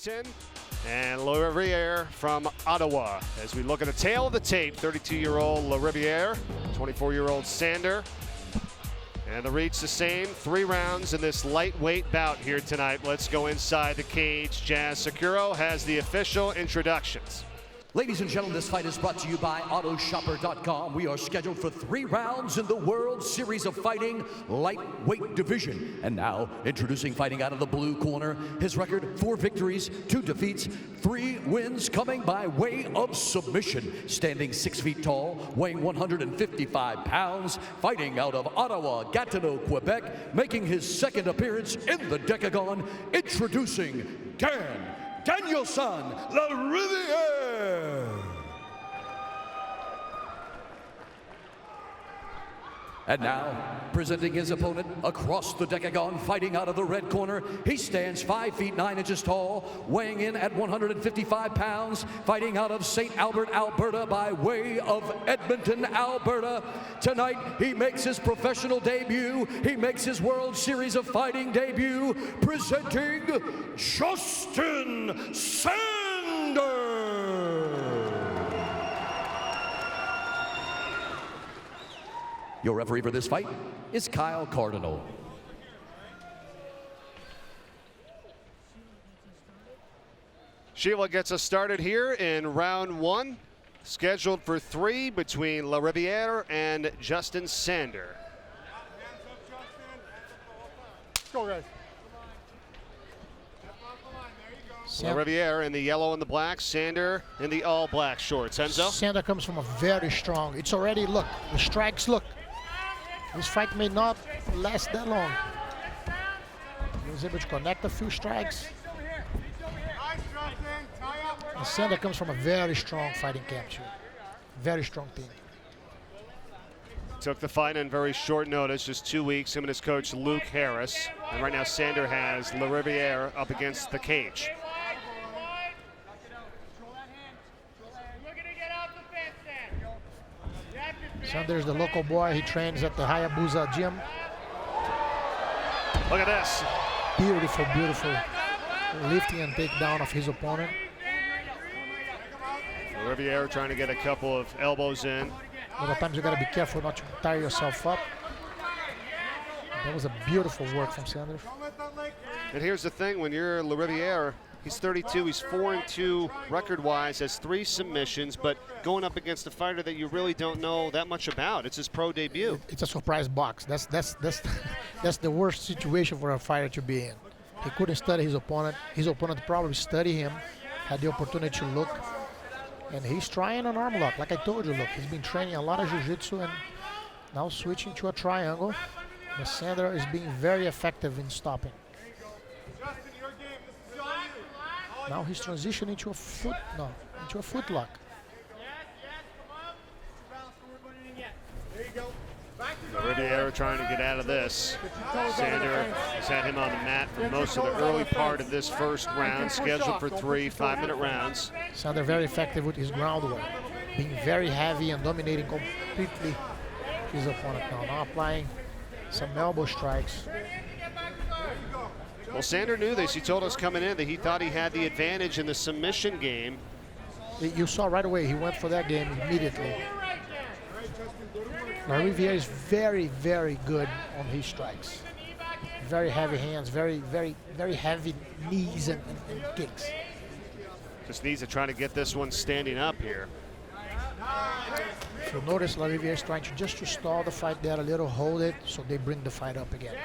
And Lariviere from Ottawa. As we look at the tail of the tape, 32-year-old Lariviere, 24-year-old Sander. And the reach the same, 3 rounds in this lightweight bout here tonight. Let's go inside the cage. Jazz Sakuro has the official introductions. Ladies and gentlemen, this fight is brought to you by Autoshopper.com. We are scheduled for 3 rounds in the World Series of Fighting lightweight division. And now, introducing fighting out of the blue corner, his record 4 victories, 2 defeats, 3 wins coming by way of submission. Standing 6 feet tall, weighing 155 pounds, fighting out of Ottawa, Gatineau, Quebec, making his 2nd appearance in the Decagon, introducing Danielson Lariviere. And now, presenting his opponent across the Decagon, fighting out of the red corner, he stands 5 feet 9 inches tall, weighing in at 155 pounds, fighting out of St. Albert, Alberta, by way of Edmonton, Alberta. Tonight, he makes his professional debut. He makes his World Series of Fighting debut, presenting Justin Sander. Your referee for this fight is Kyle Cardinal. Sheila gets us started here in round 1, scheduled for 3 between Lariviere and Justin Sander. Go, guys. Lariviere in the yellow and the black, Sander in the all black shorts. Enzo? Sander comes from a very strong, it's already, look, the strikes, look. This fight may not last that long. He was able to connect a few strikes. And Sander comes from a very strong fighting camp too. Very strong team. Took the fight in very short notice, just 2 weeks, him and his coach Luke Harris. And right now Sander has Lariviere up against the cage. Sander's the local boy. He trains at the Hayabusa gym. Look at this. Beautiful, beautiful lifting and takedown of his opponent. Lariviere trying to get a couple of elbows in. A lot of times you got to be careful not to tire yourself up. That was a beautiful work from Sander. And here's the thing, when you're Lariviere, he's 32, he's 4-2 record-wise, has 3 submissions, but going up against a fighter that you really don't know that much about. It's his pro debut. It's a surprise box. That's the worst situation for a fighter to be in. He couldn't study his opponent. His opponent probably studied him, had the opportunity to look, and he's trying an arm lock. Like I told you, look, he's been training a lot of jiu-jitsu and now switching to a triangle. And Sander is being very effective in stopping. Now he's transitioning to a foot, into a foot lock. Lariviere trying to get out of this. Sander has had him on the mat for most of the early part of this first round, scheduled for 3 5-minute rounds. Sander very effective with his groundwork, being very heavy and dominating completely his opponent now applying some elbow strikes. Well, Sander knew this. He told us coming in that he thought he had the advantage in the submission game. You saw right away he went for that game immediately. Lariviere is very, very good on his strikes. Very heavy hands, very, very, very heavy knees and kicks. Just needs to try to get this one standing up here. If you notice, Lariviere is trying to stall the fight there a little, hold it, so they bring the fight up again.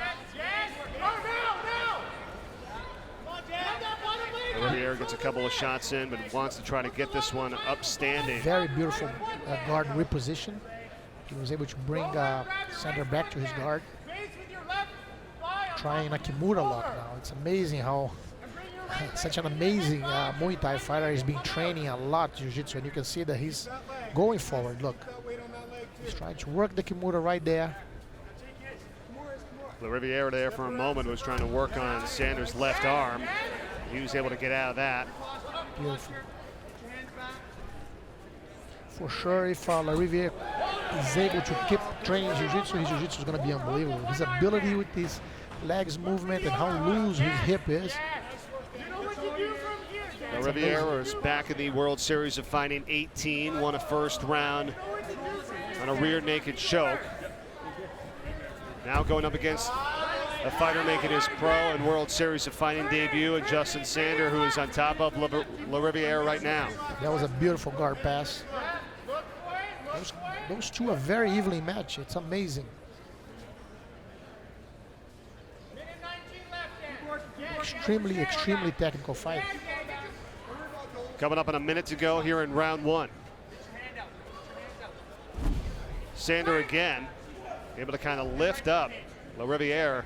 Lariviere gets a couple of shots in, but wants to try to get this one up standing. Very beautiful guard reposition. He was able to bring Sander back to his guard. Trying a Kimura lock now. It's amazing how such an amazing Muay Thai fighter is being training a lot jiu-jitsu, and you can see that he's going forward. Look, he's trying to work the Kimura right there. Lariviere there for a moment was trying to work on Sander's left arm. He was able to get out of that. Beautiful. For sure, if Lariviere is able to keep training jiu-jitsu, his jiu-jitsu is going to be unbelievable. His ability with his legs movement and how loose his hip is. Lariviere is back in the World Series of Fighting 18, won a first round on a rear naked choke. Now going up against a fighter making his pro and World Series of Fighting debut, and Justin Sander, who is on top of Lariviere right now. That was a beautiful guard pass. Those two are very evenly matched. It's amazing. Extremely, extremely technical fight. Coming up in a minute to go here in round one. Sander again, able to kind of lift up Lariviere.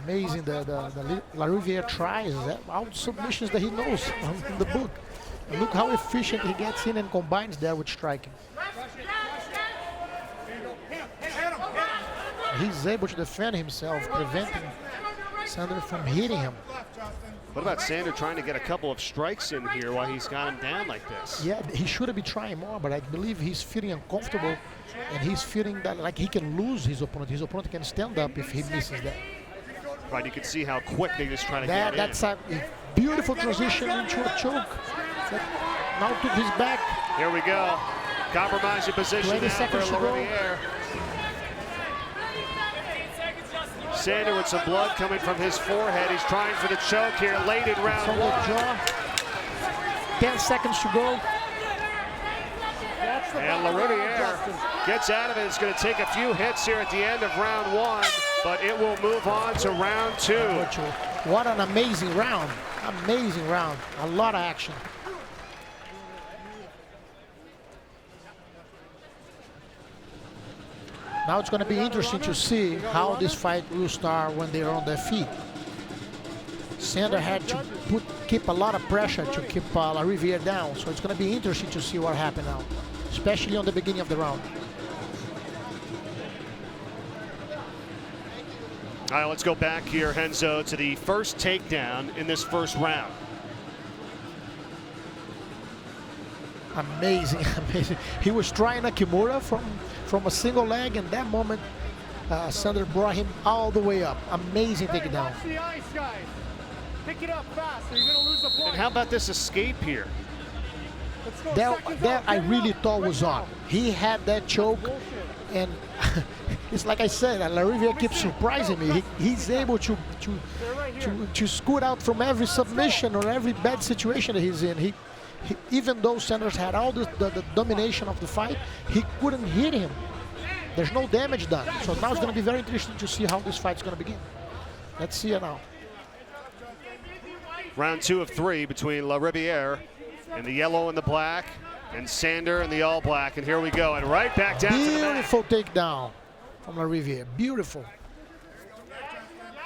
Amazing the Lariviere tries all the submissions that he knows from the book. And look how efficient he gets in and combines that with striking. He's able to defend himself, preventing Sander from hitting him. What about Sander trying to get a couple of strikes in here while he's got him down like this? Yeah, he should be trying more, but I believe he's feeling uncomfortable, and he's feeling that like he can lose his opponent. His opponent can stand up if he misses that. Right, you can see how quick they're just trying to get in. That's a beautiful transition into a choke. Now to his back. Here we go. Compromising position 20 now for seconds to go. Lariviere. Sander with some blood coming from his forehead. He's trying for the choke here late in round From the one. jaw. 10 seconds to go. And Lariviere gets out of it. It's going to take a few hits here at the end of round one, but it will move on to round two. What an amazing round. Amazing round. A lot of action. Now it's going to be interesting to see how this fight will start when they're on their feet. Sander had to keep a lot of pressure to keep Lariviere down, so it's going to be interesting to see what happens now, especially on the beginning of the round. All right, let's go back here, Renzo, to the first takedown in this first round. Amazing, amazing. He was trying a Kimura from a single leg, and that moment Sander brought him all the way up. Amazing takedown. Pick it up fast or you're gonna lose the point. And how about this escape here? That I really thought was on. He had that choke, and it's like I said, Lariviere keeps surprising me. He's able to scoot out from every submission or every bad situation that he's in. Even though Sanders had all the domination of the fight, he couldn't hit him. There's no damage done. So now it's going to be very interesting to see how this fight's going to begin. Let's see it now. Round two of three between Lariviere in the yellow and the black, and Sander in the all black. And here we go, and right back down to the mat. Beautiful takedown from Lariviere. Beautiful.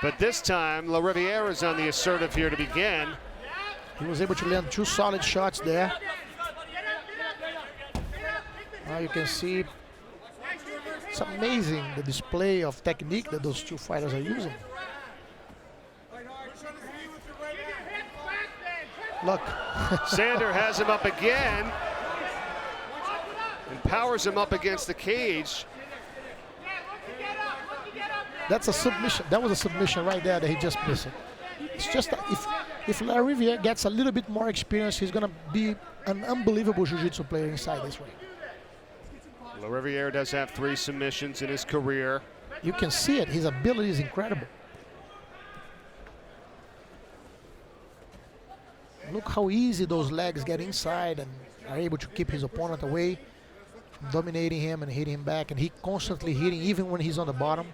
But this time, Lariviere is on the assertive here to begin. He was able to land two solid shots there. Now you can see it's amazing the display of technique that those two fighters are using. Look. Sander has him up again and powers him up against the cage. That's a submission. That was a submission right there that he just missed it. It's just if Lariviere gets a little bit more experience, he's going to be an unbelievable jiu-jitsu player inside this ring. Lariviere does have 3 submissions in his career. You can see it. His ability is incredible. Look how easy those legs get inside and are able to keep his opponent away from dominating him and hitting him back. And he constantly hitting even when he's on the bottom.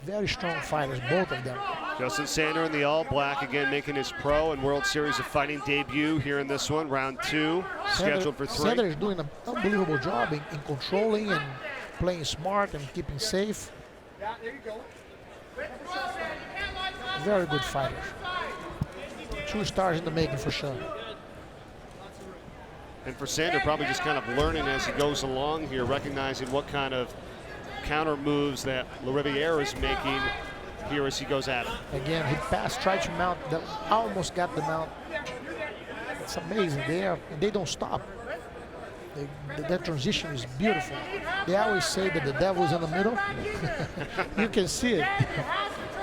Very strong fighters, both of them. Justin Sander in the all black, again making his pro and World Series of Fighting debut here in this one, round 2, scheduled for 3. Sander is doing an unbelievable job in controlling and playing smart and keeping safe. Very good fighters. 2 stars in the making for sure. And for Sander, probably just kind of learning as he goes along here, recognizing what kind of counter moves that Lariviere is making here as he goes at it. Again, he tried to mount, almost got the mount. It's amazing. They don't stop. That transition is beautiful. They always say that the devil's in the middle. You can see it.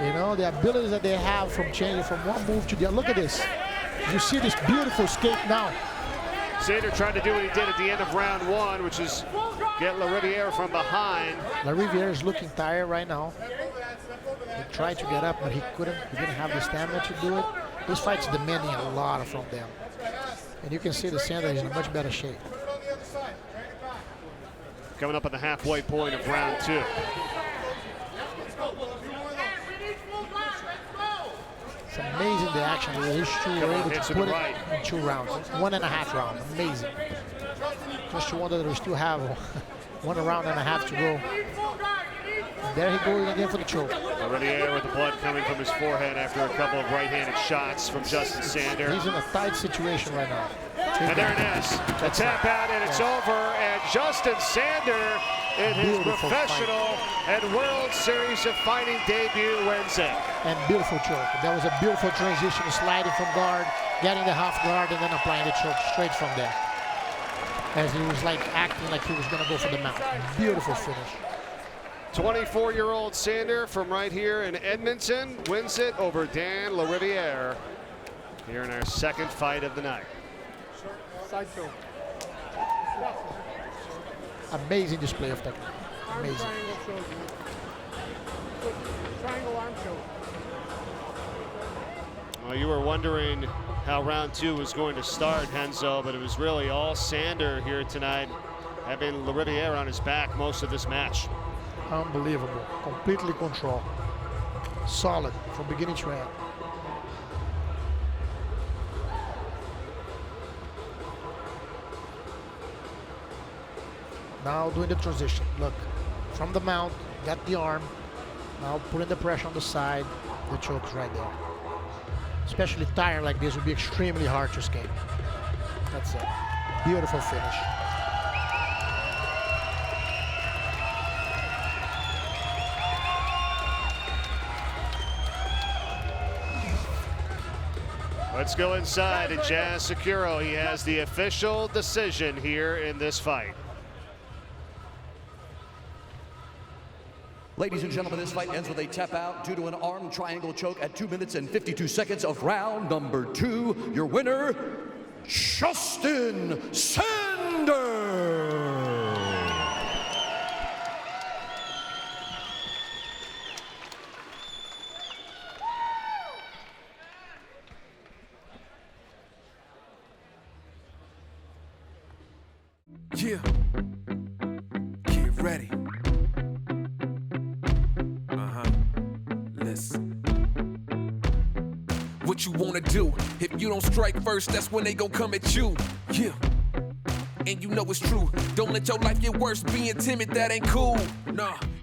You know, the abilities that they have from changing from one move to the other. Look at this. You see this beautiful skate now. Sander tried to do what he did at the end of round one, which is get Lariviere from behind. Lariviere is looking tired right now. He tried to get up, but he couldn't. He didn't have the stamina to do it. This fight's demanding a lot from them. And you can see the Sander is in a much better shape. Coming up at the halfway point of round two. It's amazing the action that these two were able to put it in 2 rounds. 1.5 rounds. Amazing. Just to wonder that we still have 1.5 rounds to go. And there he goes again for the choke. Lariviere with the blood coming from his forehead after a couple of right-handed shots from Justin Sander. He's in a tight situation right now. And there it is. A tap out and it's over. And Justin Sander in his professional and World Series of Fighting debut wins it. And beautiful choke. That was a beautiful transition, sliding from guard, getting the half guard, and then applying the choke straight from there. As he was like acting like he was going to go for the mount. Beautiful finish. 24-year-old Sander from right here in Edmonton wins it over Dan Lariviere here in our second fight of the night. Side choke. Amazing display of technique. Amazing. Triangle choke. Triangle arm choke. Well, you were wondering how round two was going to start, Renzo, but it was really all Sander here tonight, having Lariviere on his back most of this match. Unbelievable. Completely control. Solid from beginning to end. Now doing the transition. Look, from the mount, got the arm. Now putting the pressure on the side. The choke's right there. Especially tired like this would be extremely hard to escape. That's it. Beautiful finish. Let's go inside and Jazz Securo. He has the official decision here in this fight. Ladies and gentlemen, this fight ends with a tap out due to an arm triangle choke at 2 minutes and 52 seconds of round number 2. Your winner, Justin Sander. Yeah, get ready. Listen. What you wanna do? If you don't strike first, that's when they gon' come at you. Yeah, and you know it's true. Don't let your life get worse. Being timid, that ain't cool. Nah.